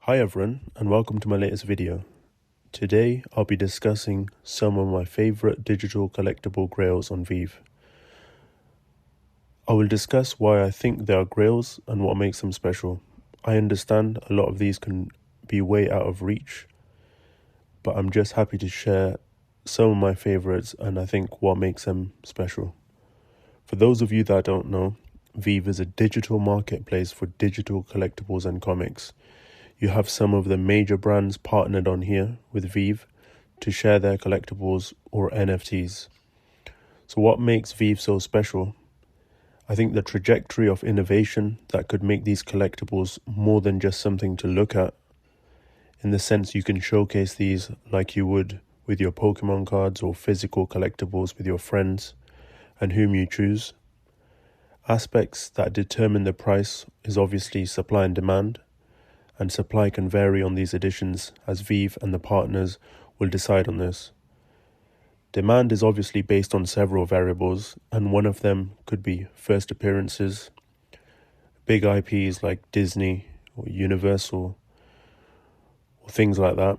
Hi everyone, and welcome to my latest video. Today I'll be discussing some of my favorite digital collectible grails on Veve. I will discuss why I think they are grails and what makes them special. I understand a lot of these can be way out of reach, but I'm just happy to share some of my favorites and I think what makes them special. For those of you that don't know, Veve is a digital marketplace for digital collectibles and comics. You have some of the major brands partnered on here with Veve to share their collectibles or NFTs. So what makes Veve so special? I think the trajectory of innovation that could make these collectibles more than just something to look at, in the sense you can showcase these like you would with your Pokemon cards or physical collectibles with your friends and whom you choose. Aspects that determine the price is obviously supply and demand, and supply can vary on these editions as Veve and the partners will decide on this. Demand is obviously based on several variables, and one of them could be first appearances, big IPs like Disney or Universal or things like that.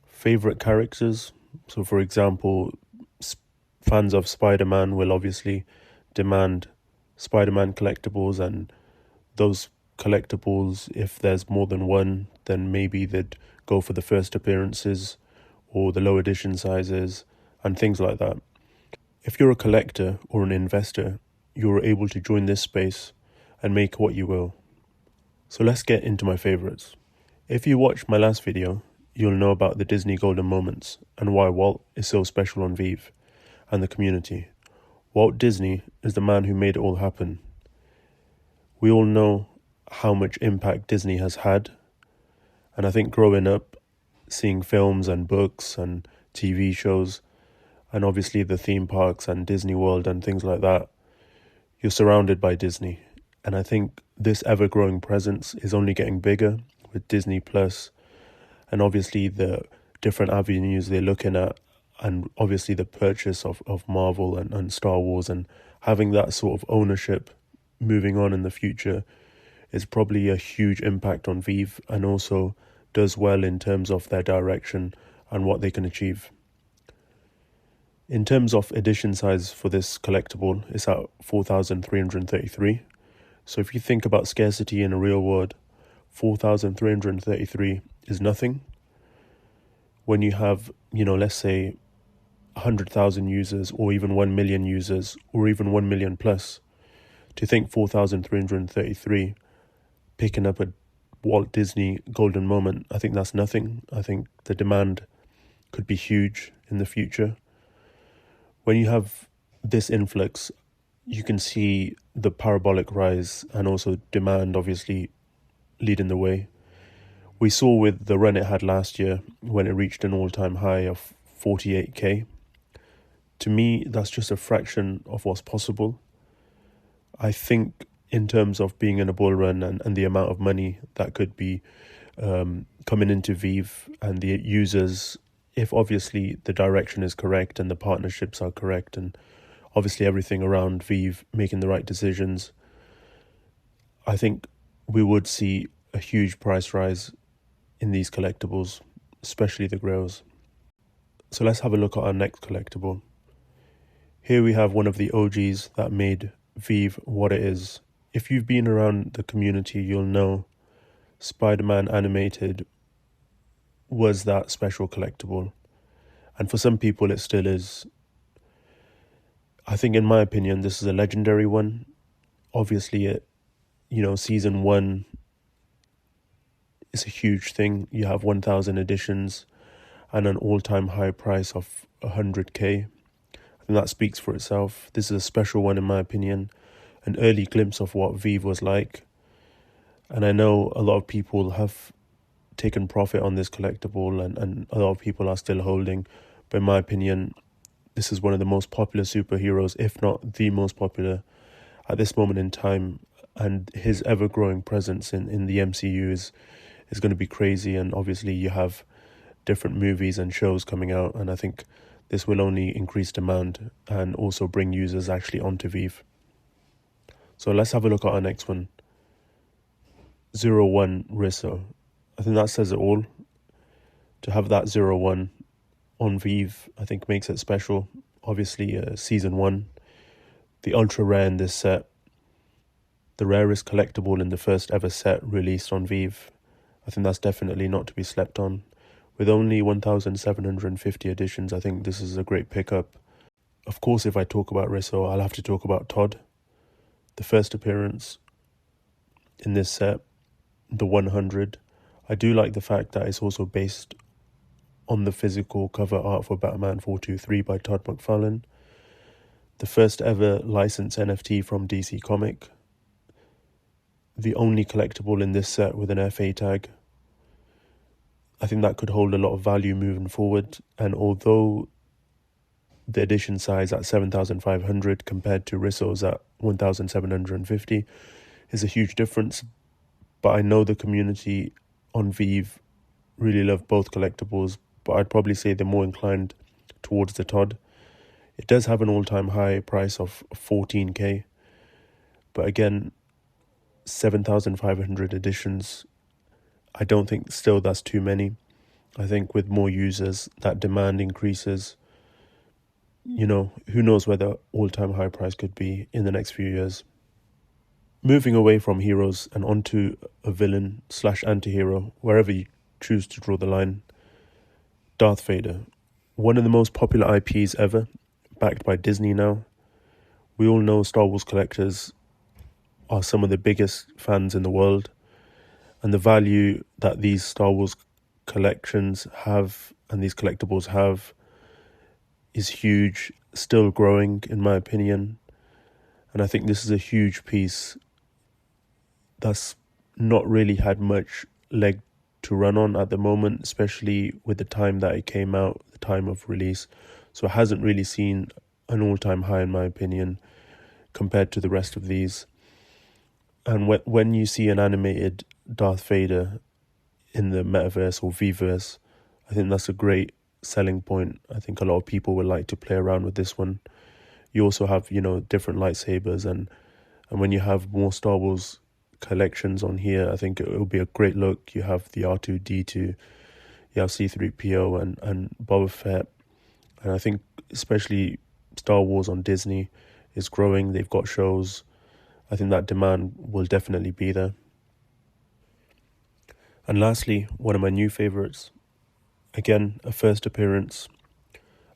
Favorite characters, so for example, fans of SpiderMan will obviously demand SpiderMan collectibles, and those collectibles, if there's more than one, then maybe they'd go for the first appearances or the low edition sizes and things like that. If you're a collector or an investor, you're able to join this space and make what you will. So let's get into my favorites. If you watched my last video, you'll know about the Disney golden moments and why Walt is so special on Veve and the community. Walt Disney is the man who made it all happen. We all know how much impact Disney has had, and I think growing up, seeing films and books and TV shows, and obviously the theme parks and Disney World and things like that, you're surrounded by Disney. And I think this ever-growing presence is only getting bigger with Disney Plus, and obviously the different avenues they're looking at, and obviously the purchase of Marvel and Star Wars, and having that sort of ownership moving on in the future is probably a huge impact on Veve, and also does well in terms of their direction and what they can achieve. In terms of edition size for this collectible, it's at 4,333. So if you think about scarcity in a real world, 4,333 is nothing. When you have, let's say 100,000 users or even 1 million users or even 1 million plus, to think 4,333 picking up a Walt Disney golden moment, I think that's nothing. I think the demand could be huge in the future. When you have this influx, you can see the parabolic rise and also demand obviously leading the way. We saw with the run it had last year when it reached an all-time high of 48k. To me, that's just a fraction of what's possible. I think in terms of being in a bull run and the amount of money that could be coming into Veve and the users, if obviously the direction is correct and the partnerships are correct and obviously everything around Veve making the right decisions, I think we would see a huge price rise in these collectibles, especially the Grails. So let's have a look at our next collectible. Here we have one of the OGs that made Veve what it is. If you've been around the community, you'll know SpiderMan animated was that special collectible. And for some people, it still is. I think, in my opinion, this is a legendary one. Obviously, season 1 is a huge thing. You have 1,000 editions and an all-time high price of 100k. I think that speaks for itself. This is a special one, in my opinion. An early glimpse of what Veve was like. And I know a lot of people have taken profit on this collectible and a lot of people are still holding. But in my opinion, this is one of the most popular superheroes, if not the most popular at this moment in time. And his ever-growing presence in the MCU is going to be crazy. And obviously you have different movies and shows coming out. And I think this will only increase demand and also bring users actually onto Veve. So let's have a look at our next one. 01 Rizzo. I think that says it all. To have that 01 on Veve, I think makes it special. Obviously, Season 1, the ultra rare in this set, the rarest collectible in the first ever set released on Veve. I think that's definitely not to be slept on. With only 1,750 editions, I think this is a great pickup. Of course, if I talk about Rizzo, I'll have to talk about Todd. The first appearance in this set, the 100. I do like the fact that it's also based on the physical cover art for Batman 423 by Todd McFarlane. The first ever licensed NFT from DC Comic. The only collectible in this set with an FA tag. I think that could hold a lot of value moving forward. And although the edition size at 7,500 compared to Rizzo's at 1,750 is a huge difference, but I know the community on Veve really love both collectibles, but I'd probably say they're more inclined towards the Todd. It does have an all-time high price of 14k, but again, 7,500 editions, I don't think still that's too many. I think with more users, that demand increases. You know, who knows where the all-time high price could be in the next few years. Moving away from heroes and onto a villain / anti-hero, wherever you choose to draw the line. Darth Vader, one of the most popular IPs ever, backed by Disney now. We all know Star Wars collectors are some of the biggest fans in the world, and the value that these Star Wars collections have and these collectibles have is huge, still growing in my opinion. And I think this is a huge piece that's not really had much leg to run on at the moment, especially with the time that it came out, the time of release. So it hasn't really seen an all-time high in my opinion compared to the rest of these. And when you see an animated Darth Vader in the metaverse or Veverse, I think that's a great selling point. I think a lot of people would like to play around with this one. You also have, you know, different lightsabers, and when you have more Star Wars collections on here, I think it will be a great look. You have the R2-D2, you have C-3PO and Boba Fett, and I think especially Star Wars on Disney is growing. They've got shows. I think that demand will definitely be there. And lastly, one of my new favorites, again, a first appearance,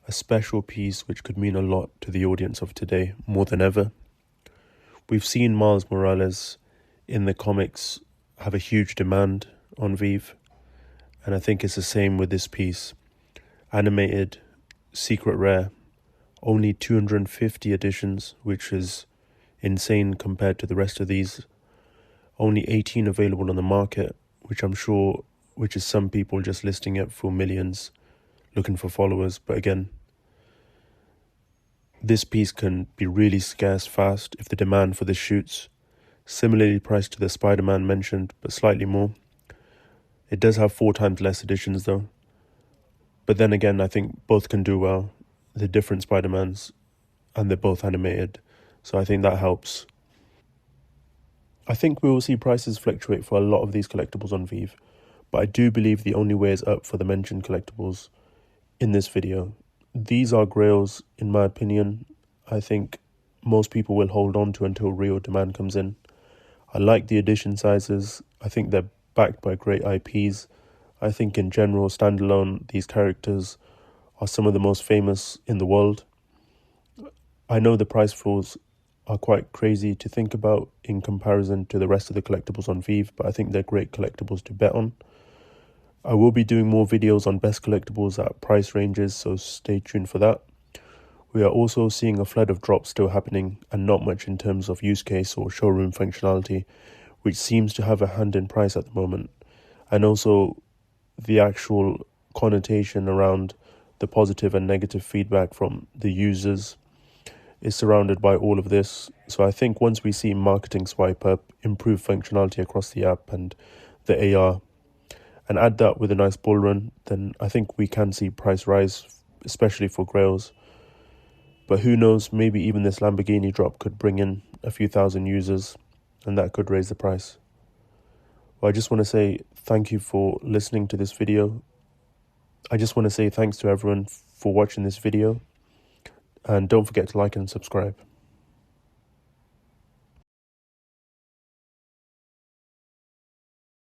a special piece which could mean a lot to the audience of today, more than ever. We've seen Miles Morales in the comics have a huge demand on Veve, and I think it's the same with this piece. Animated, secret rare, only 250 editions, which is insane compared to the rest of these. Only 18 available on the market, which is some people just listing it for millions, looking for followers. But again, this piece can be really scarce fast if the demand for this shoots. Similarly priced to the SpiderMan mentioned, but slightly more. It does have 4 times less editions though. But then again, I think both can do well. They're different Spider-Mans and they're both animated. So I think that helps. I think we will see prices fluctuate for a lot of these collectibles on Veve, but I do believe the only way is up for the mentioned collectibles in this video. These are Grails, in my opinion. I think most people will hold on to until real demand comes in. I like the edition sizes. I think they're backed by great IPs. I think in general, standalone, these characters are some of the most famous in the world. I know the price floors are quite crazy to think about in comparison to the rest of the collectibles on Veve, but I think they're great collectibles to bet on. I will be doing more videos on best collectibles at price ranges, so stay tuned for that. We are also seeing a flood of drops still happening and not much in terms of use case or showroom functionality, which seems to have a hand in price at the moment. And also the actual connotation around the positive and negative feedback from the users is surrounded by all of this. So I think once we see marketing swipe up, improve functionality across the app and the AR, and add that with a nice bull run, then I think we can see price rise, especially for Grails. But who knows, maybe even this Lamborghini drop could bring in a few thousand users, and that could raise the price. But I just want to say thank you for listening to this video. I just want to say thanks to everyone for watching this video. And don't forget to like and subscribe.